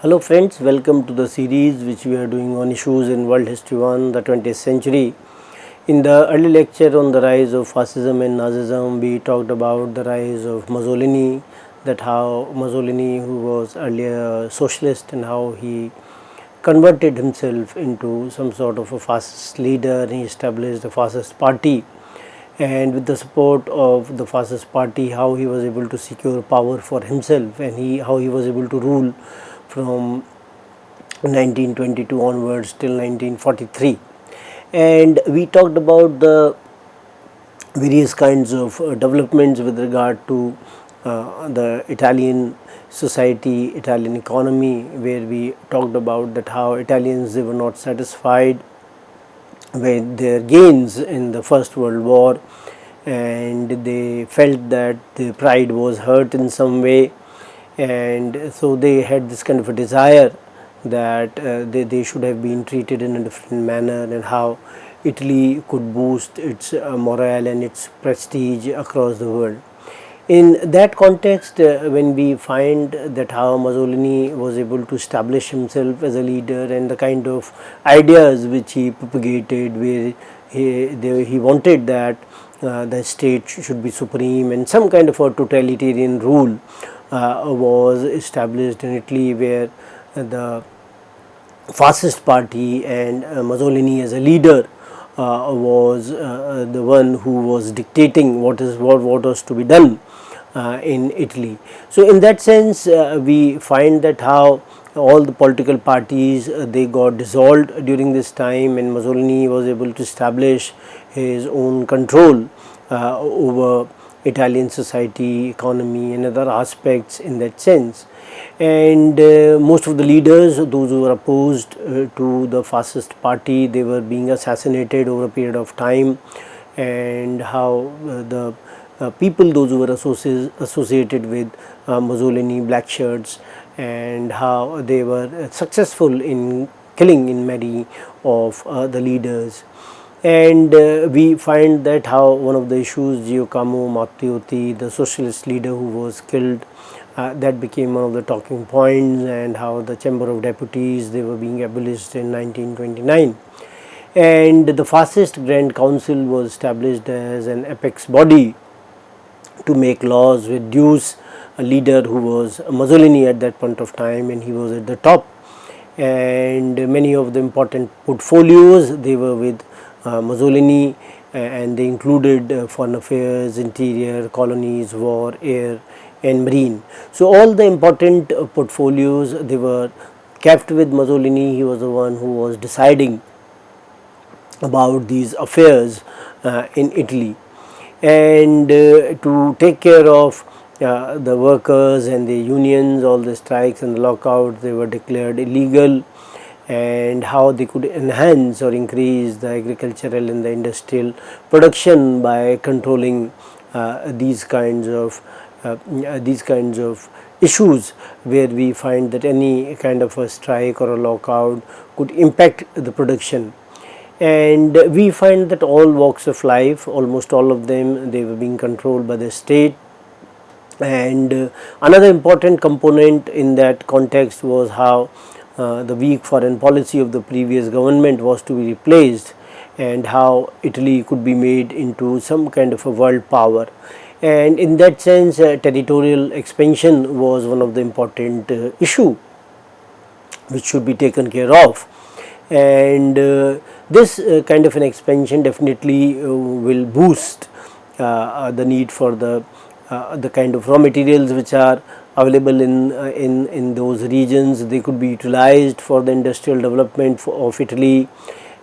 Hello friends, welcome to the series which we are doing on issues in world history 1, the 20th century. In the early lecture on the rise of fascism and Nazism, we talked about the rise of Mussolini, that how Mussolini, who was earlier a socialist, and how he converted himself into some sort of a fascist leader. He established the fascist party, and with the support of the fascist party, how he was able to secure power for himself, and how he was able to rule from 1922 onwards till 1943. And we talked about the various kinds of developments with regard to the Italian society, Italian economy, where we talked about that how Italians, they were not satisfied with their gains in the First World War, and they felt that their pride was hurt in some way, and so they had this kind of a desire that they should have been treated in a different manner, and how Italy could boost its morale and its prestige across the world. In that context, when we find that how Mussolini was able to establish himself as a leader, and the kind of ideas which he propagated, where he wanted that the state should be supreme, and some kind of a totalitarian rule was established in Italy, where the fascist party and Mussolini as a leader was the one who was dictating what was to be done in Italy. So in that sense, we find that how all the political parties they got dissolved during this time, and Mussolini was able to establish his own control over Italian society, economy, and other aspects in that sense. And most of the leaders, those who were opposed to the fascist party, they were being assassinated over a period of time, and how the people, those who were associated with Mussolini, black shirts, and how they were successful in killing in many of the leaders. And we find that how one of the issues, Giacomo Matteotti, the socialist leader who was killed, that became one of the talking points, and how the Chamber of Deputies, they were being abolished in 1929. And the fascist Grand Council was established as an apex body to make laws, with Deuce, a leader who was Mussolini at that point of time, and he was at the top. And many of the important portfolios, they were with Mussolini, and they included foreign affairs, interior, colonies, war, air, and marine. So all the important portfolios, they were kept with Mussolini. He was the one who was deciding about these affairs in Italy, and to take care of the workers and the unions, all the strikes and the lockouts, they were declared illegal, and how they could enhance or increase the agricultural and the industrial production by controlling these kinds of issues, where we find that any kind of a strike or a lockout could impact the production. And we find that all walks of life, almost all of them, they were being controlled by the state. And another important component in that context was how the weak foreign policy of the previous government was to be replaced, and how Italy could be made into some kind of a world power. And in that sense, territorial expansion was one of the important issue which should be taken care of. And this kind of an expansion definitely will boost the need for the kind of raw materials which are available in those regions. They could be utilized for the industrial development of Italy,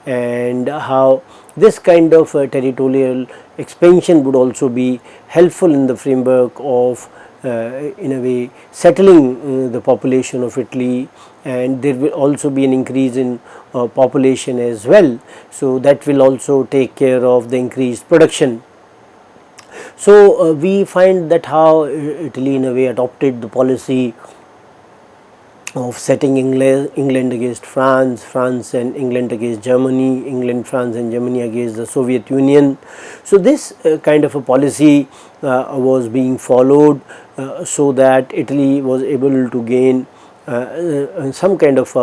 and how this kind of territorial expansion would also be helpful in the framework of in a way settling the population of Italy, and there will also be an increase in population as well. So that will also take care of the increased production. So we find that how Italy in a way adopted the policy of setting England against France, France and England against Germany, England, France and Germany against the Soviet Union. So this kind of a policy was being followed so that Italy was able to gain some kind of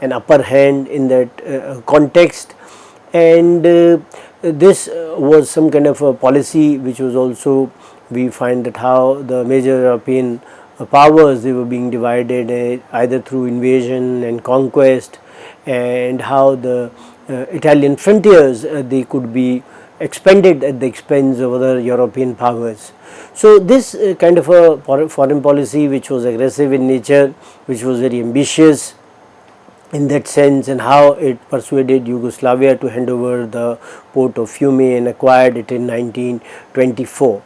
an upper hand in that context, and this was some kind of a policy which was also, we find that how the major European powers, they were being divided either through invasion and conquest, and how the Italian frontiers they could be expanded at the expense of other European powers. So this kind of a foreign policy which was aggressive in nature, which was very ambitious in that sense, and how it persuaded Yugoslavia to hand over the port of Fiume and acquired it in 1924.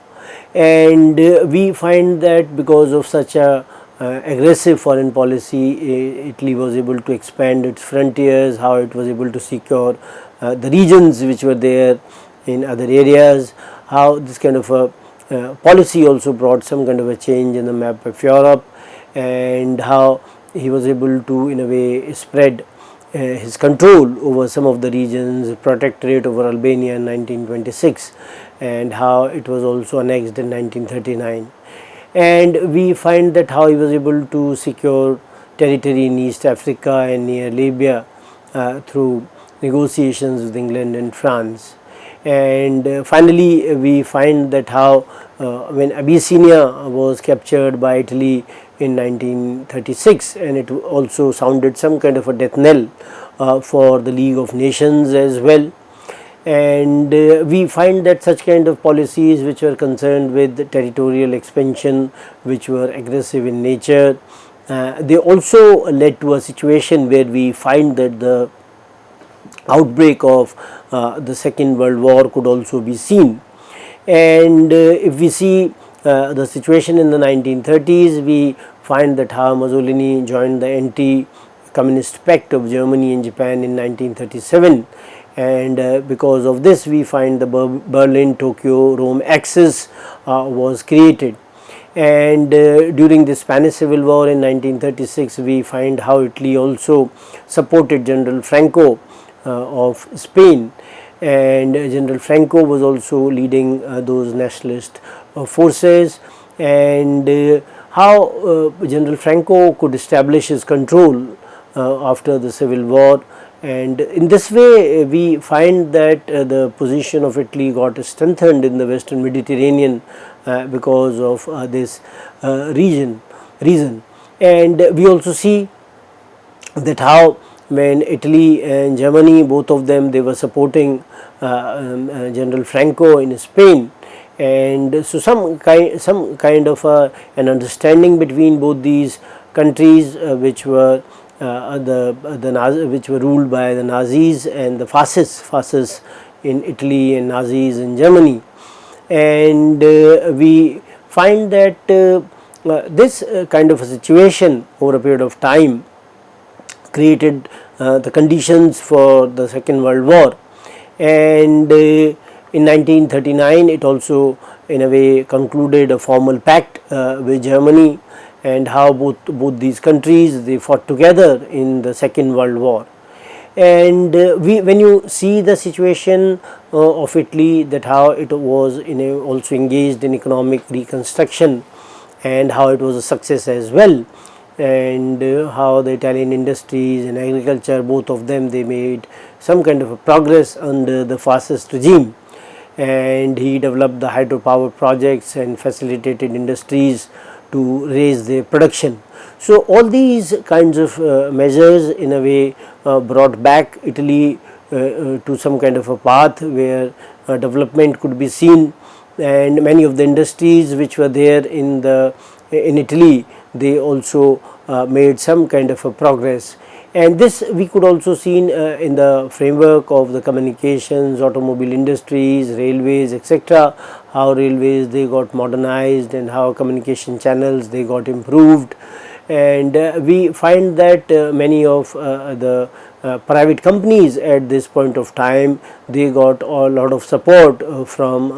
And we find that because of such a aggressive foreign policy, Italy was able to expand its frontiers, how it was able to secure the regions which were there in other areas, how this kind of a policy also brought some kind of a change in the map of Europe, and how he was able to in a way spread his control over some of the regions, protectorate over Albania in 1926, and how it was also annexed in 1939. And we find that how he was able to secure territory in East Africa and near Libya through negotiations with England and France. And finally we find that how when Abyssinia was captured by Italy in 1936, and it also sounded some kind of a death knell for the League of Nations as well. And we find that such kind of policies which were concerned with territorial expansion, which were aggressive in nature, they also led to a situation where we find that the outbreak of the Second World War could also be seen. And if we see the situation in the 1930s, we find that how Mussolini joined the anti-communist pact of Germany and Japan in 1937, and because of this we find the Berlin-Tokyo-Rome axis was created. And during the Spanish Civil War in 1936, we find how Italy also supported General Franco of Spain, and General Franco was also leading those nationalist forces, and how General Franco could establish his control after the Civil War. And in this way we find that the position of Italy got strengthened in the Western Mediterranean because of this reason. And we also see that how when Italy and Germany, both of them, they were supporting General Franco in Spain, and so some kind of an understanding between both these countries which were which were ruled by the Nazis and the fascists in Italy and Nazis in Germany. And we find that this kind of a situation over a period of time created the conditions for the Second World War. And in 1939 it also in a way concluded a formal pact with Germany, and how both these countries, they fought together in the Second World War. And when you see the situation of Italy, that how it was also engaged in economic reconstruction, and how it was a success as well, and how the Italian industries and agriculture, both of them, they made some kind of a progress under the fascist regime, and he developed the hydropower projects and facilitated industries to raise their production. So all these kinds of measures in a way brought back Italy to some kind of a path where development could be seen, and many of the industries which were there in Italy, they also made some kind of a progress. And this we could also see in the framework of the communications, automobile industries, railways, etc. How railways, they got modernized, and how communication channels, they got improved. And we find that many of the private companies at this point of time, they got a lot of support from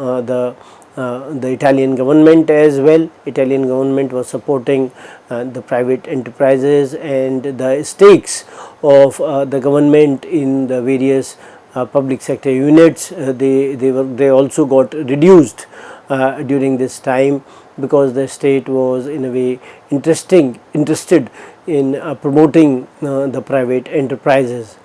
the Italian government as well. Italian government was supporting the private enterprises, and the stakes of the government in the various public sector units, they also got reduced during this time, because the state was in a way interested in promoting the private enterprises.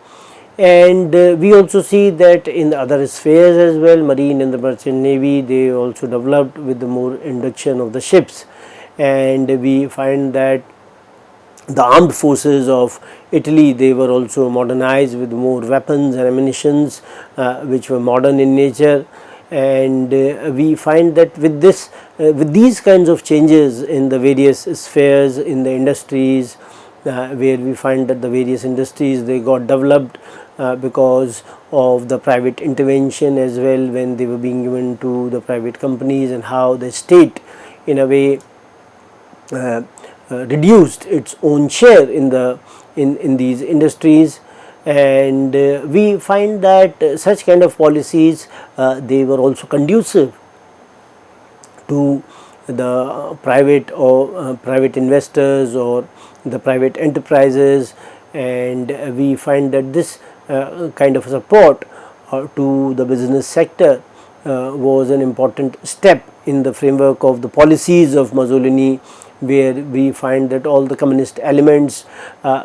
And we also see that in the other spheres as well, marine and the merchant navy, they also developed with the more induction of the ships. And we find that the armed forces of Italy, they were also modernized with more weapons and ammunitions which were modern in nature. And we find that with this with these kinds of changes in the various spheres in the industries, where we find that the various industries, they got developed because of the private intervention as well, when they were being given to the private companies, and how the state in a way reduced its own share in the in these industries. And we find that such kind of policies, they were also conducive to the private or private investors or the private enterprises. And we find that this kind of support to the business sector was an important step in the framework of the policies of Mussolini, where we find that all the communist elements,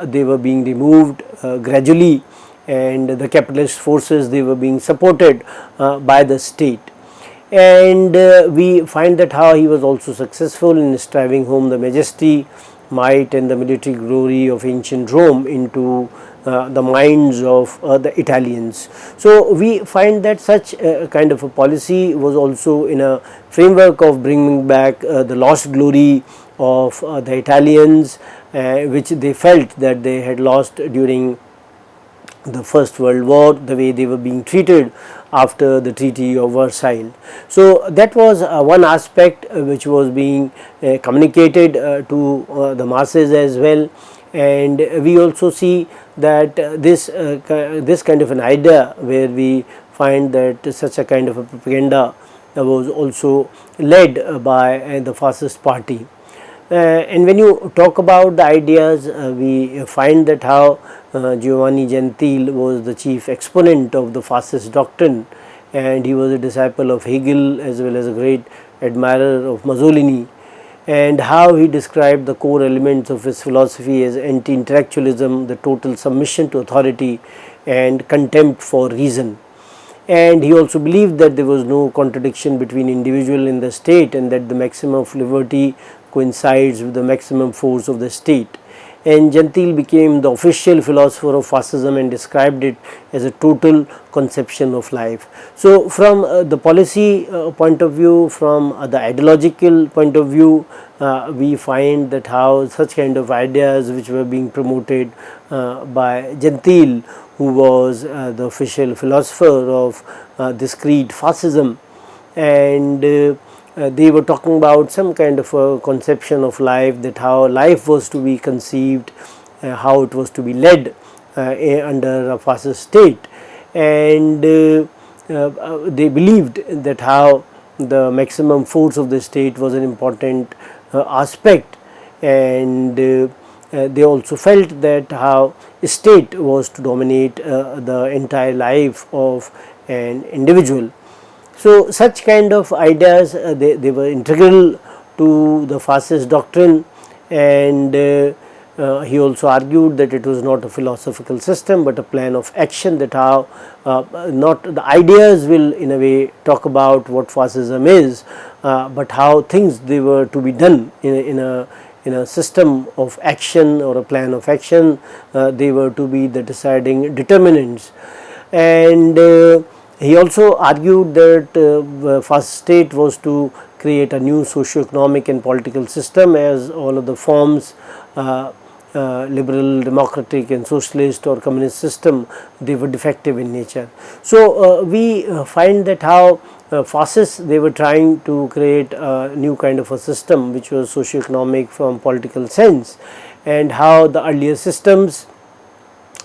they were being removed gradually, and the capitalist forces, they were being supported by the state. And we find that how he was also successful in striving home the majesty, might and the military glory of ancient Rome into the minds of the Italians. So we find that such kind of a policy was also in a framework of bringing back the lost glory of the Italians, which they felt that they had lost during the First World War, the way they were being treated after the Treaty of Versailles. So that was one aspect which was being communicated to the masses as well. And we also see that this kind of an idea, where we find that such a kind of a propaganda was also led by the fascist party. And when you talk about the ideas, we find that how Giovanni Gentile was the chief exponent of the fascist doctrine, and he was a disciple of Hegel as well as a great admirer of Mussolini, and how he described the core elements of his philosophy as anti-intellectualism, the total submission to authority, and contempt for reason. And he also believed that there was no contradiction between individual and the state, and that the maximum of liberty coincides with the maximum force of the state. And Gentile became the official philosopher of fascism and described it as a total conception of life. So from the policy point of view, from the ideological point of view, we find that how such kind of ideas which were being promoted by Gentile, who was the official philosopher of this creed fascism, and they were talking about some kind of a conception of life, that how life was to be conceived, how it was to be led under a fascist state. And they believed that how the maximum force of the state was an important aspect, and they also felt that how state was to dominate the entire life of an individual. So such kind of ideas, they were integral to the fascist doctrine. And he also argued that it was not a philosophical system but a plan of action, that how not the ideas will in a way talk about what fascism is, but how things they were to be done in a system of action or a plan of action. They were to be the deciding determinants. And he also argued that the fascist state was to create a new socio-economic and political system, as all of the forms, liberal, democratic and socialist or communist system, they were defective in nature. So we find that how fascists, they were trying to create a new kind of a system which was socio-economic from political sense, and how the earlier systems,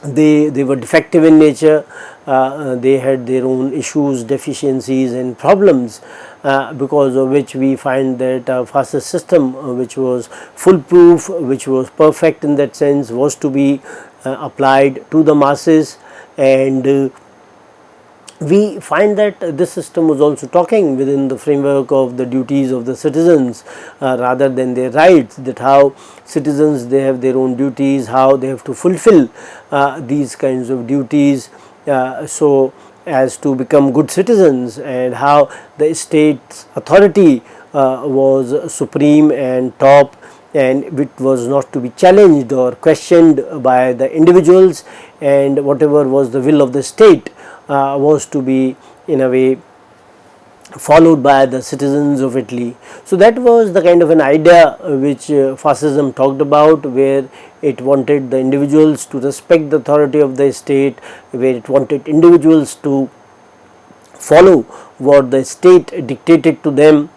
they were defective in nature. They had their own issues, deficiencies and problems, because of which we find that a fascist system which was foolproof, which was perfect in that sense, was to be applied to the masses. And we find that this system was also talking within the framework of the duties of the citizens rather than their rights, that how citizens, they have their own duties, how they have to fulfill these kinds of duties so as to become good citizens, and how the state's authority was supreme and top, and it was not to be challenged or questioned by the individuals, and whatever was the will of the state was to be in a way followed by the citizens of Italy. So that was the kind of an idea which fascism talked about, where it wanted the individuals to respect the authority of the state, where it wanted individuals to follow what the state dictated to them.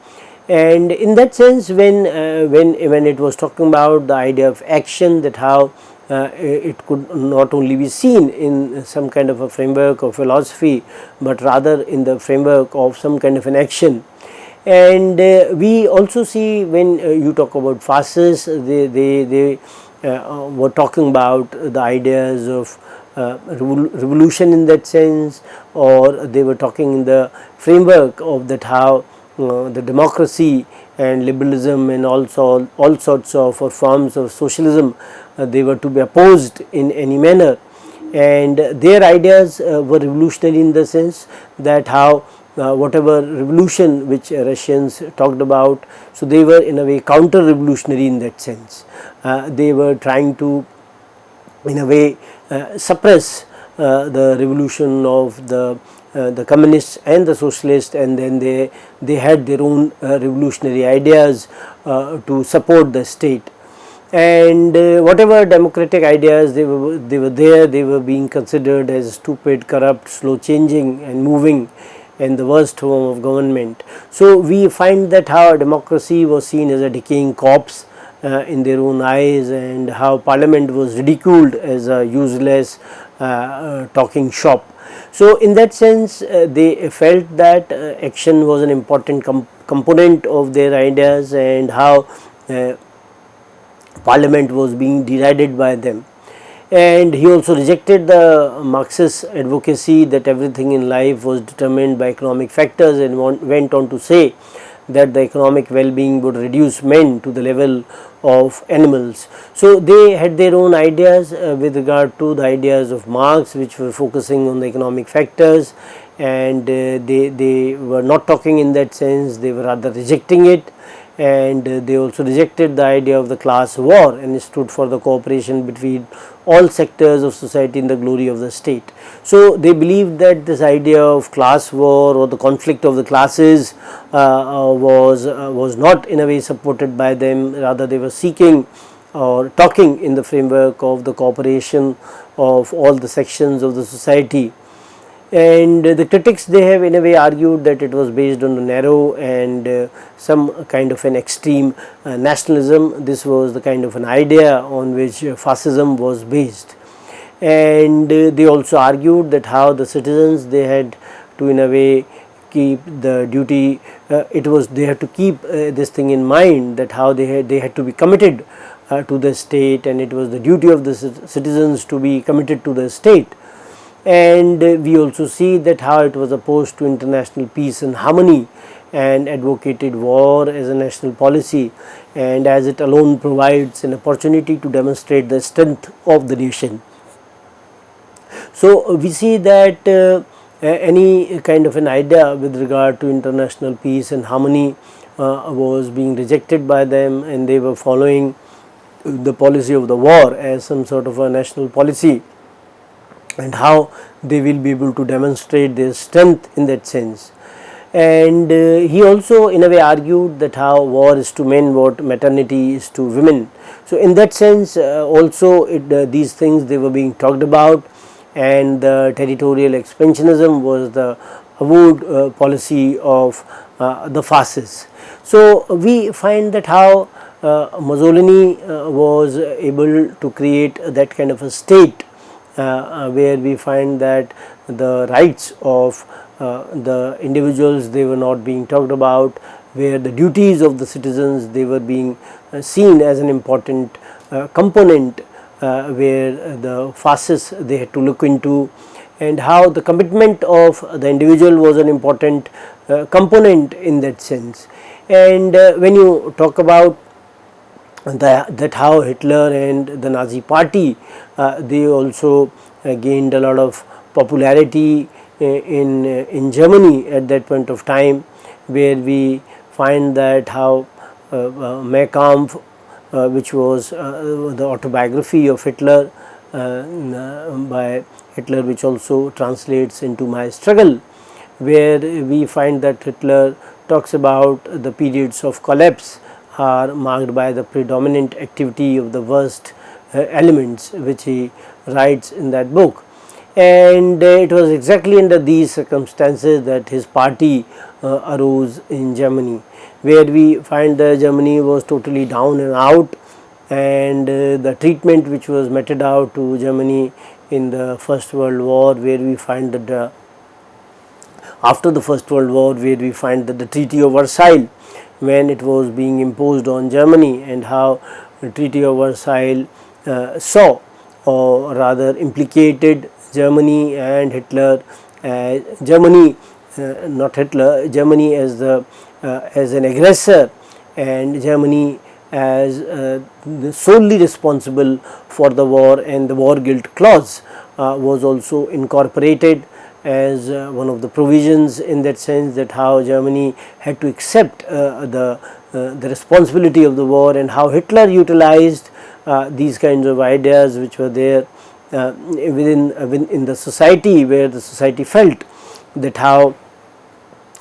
And in that sense, when it was talking about the idea of action, that how it could not only be seen in some kind of a framework of philosophy, but rather in the framework of some kind of an action. And we also see, when you talk about fascists, they were talking about the ideas of revolution in that sense, or they were talking in the framework of that how the democracy and liberalism and also all sorts of forms of socialism they were to be opposed in any manner. And their ideas were revolutionary in the sense that how whatever revolution which Russians talked about, so they were in a way counter revolutionary in that sense. They were trying to in a way suppress the revolution of the communists and the socialists, and then they had their own revolutionary ideas to support the state. And whatever democratic ideas they were there, they were being considered as stupid, corrupt, slow changing and moving, and the worst form of government. So we find that how democracy was seen as a decaying corpse in their own eyes, and how parliament was ridiculed as a useless talking shop. So in that sense they felt that action was an important component of their ideas, and how parliament was being derided by them. And he also rejected the Marxist advocacy that everything in life was determined by economic factors, and went on to say that the economic well-being would reduce men to the level of animals. So they had their own ideas with regard to the ideas of Marx, which were focusing on the economic factors, and they were not talking in that sense, they were rather rejecting it. And they also rejected the idea of the class war, and stood for the cooperation between all sectors of society in the glory of the state. So they believed that this idea of class war or the conflict of the classes was not in a way supported by them, rather they were seeking or talking in the framework of the cooperation of all the sections of the society. And the critics, they have in a way argued that it was based on a narrow and some kind of an extreme nationalism. This was the kind of an idea on which fascism was based. And they also argued that how the citizens, they had to in a way keep the duty, they had to keep this thing in mind, that how they had to be committed to the state, and it was the duty of the citizens to be committed to the state. And we also see that how it was opposed to international peace and harmony, and advocated war as a national policy, and as it alone provides an opportunity to demonstrate the strength of the nation. So we see that any kind of an idea with regard to international peace and harmony was being rejected by them, and they were following the policy of the war as some sort of a national policy, and how they will be able to demonstrate their strength in that sense. And he also in a way argued that how war is to men what maternity is to women. So in that sense also these things they were being talked about, and the territorial expansionism was the avowed policy of the fascists. So we find that how Mussolini was able to create that kind of a state where we find that the rights of the individuals, they were not being talked about, where the duties of the citizens, they were being seen as an important component where the fascists, they had to look into. and how the commitment of the individual was an important component in that sense. And when you talk about that how Hitler and the Nazi party they also gained a lot of popularity in Germany at that point of time, where we find that how Mein Kampf, which was the autobiography of Hitler by Hitler, which also translates into My Struggle, where we find that Hitler talks about the periods of collapse are marked by the predominant activity of the worst elements, which he writes in that book. And it was exactly under these circumstances that his party arose in Germany, where we find that Germany was totally down and out, and the treatment which was meted out to Germany in the First World War, where we find that after the First World War, where we find that the Treaty of Versailles, when it was being imposed on Germany, and how the Treaty of Versailles saw, or rather implicated, Germany and Hitler, Germany not Hitler, Germany as the as an aggressor, and Germany as solely responsible for the war, and the war guilt clause was also incorporated as one of the provisions, in that sense that how Germany had to accept the responsibility of the war, and how Hitler utilized these kinds of ideas which were there within the society, where the society felt that how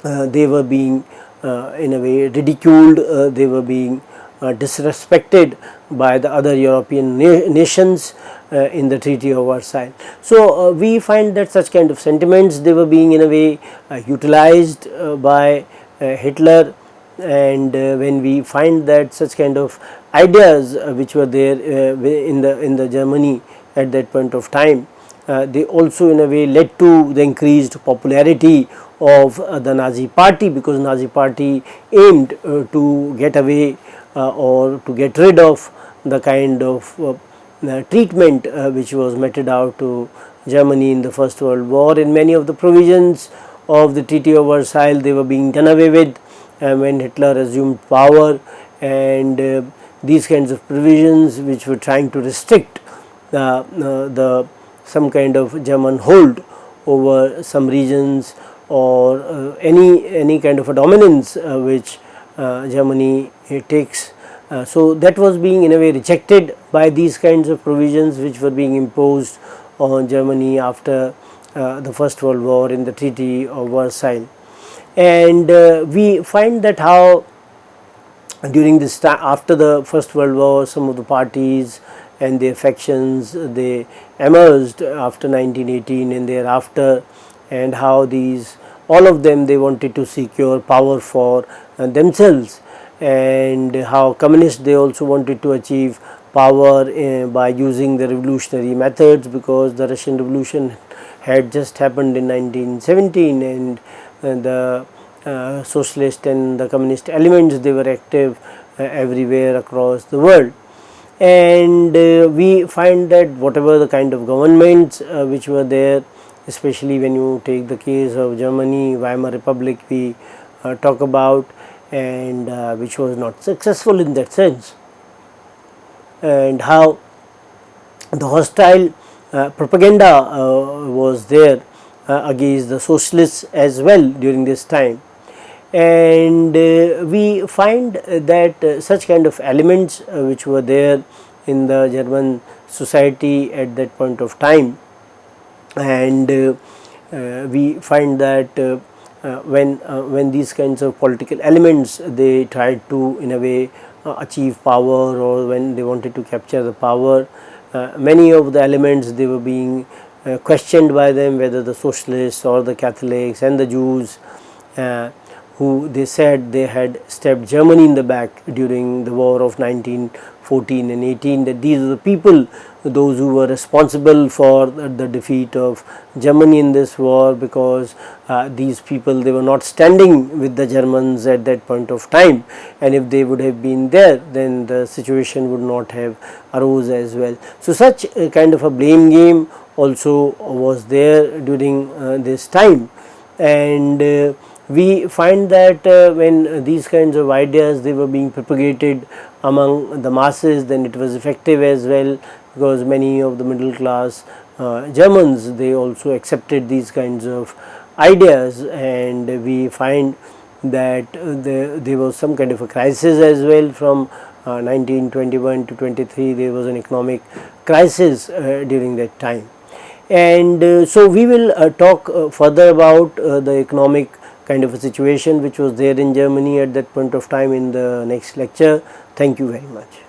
they were being in a way ridiculed, they were being disrespected by the other European nations in the Treaty of Versailles. So we find that such kind of sentiments, they were being in a way utilized by Hitler, and when we find that such kind of ideas which were there in the Germany at that point of time, they also in a way led to the increased popularity of the Nazi party, because Nazi party aimed to get away or to get rid of the kind of treatment which was meted out to Germany in the First World War. And many of the provisions of the Treaty of Versailles, they were being done away with when Hitler assumed power, and these kinds of provisions which were trying to restrict some kind of German hold over some regions, or any kind of a dominance which Germany takes. So that was being in a way rejected by these kinds of provisions which were being imposed on Germany after the First World War in the Treaty of Versailles. And we find that how during this time, after the First World War, some of the parties and their factions, they emerged after 1918 and thereafter, and how these, all of them, they wanted to secure power for themselves, and how communists, they also wanted to achieve power by using the revolutionary methods, because the Russian Revolution had just happened in 1917, and the socialist and the communist elements, they were active everywhere across the world. And we find that whatever the kind of governments which were there, especially when you take the case of Germany, Weimar Republic we talk about, and which was not successful in that sense, and how the hostile propaganda was there against the socialists as well during this time. And we find that such kind of elements which were there in the German society at that point of time, and we find that when these kinds of political elements, they tried to in a way achieve power, or when they wanted to capture the power, many of the elements, they were being questioned by them, whether the socialists or the Catholics and the Jews, who they said they had stabbed Germany in the back during the war of 1914 14 and 18, that these are the people, those who were responsible for the defeat of Germany in this war, because these people, they were not standing with the Germans at that point of time, and if they would have been there, then the situation would not have arose as well. So such a kind of a blame game also was there during this time, and we find that when these kinds of ideas, they were being propagated among the masses, then it was effective as well, because many of the middle class Germans, they also accepted these kinds of ideas, and we find that there was some kind of a crisis as well from 1921 to 23. There was an economic crisis during that time, and so we will talk further about the economic kind of a situation which was there in Germany at that point of time in the next lecture. Thank you very much.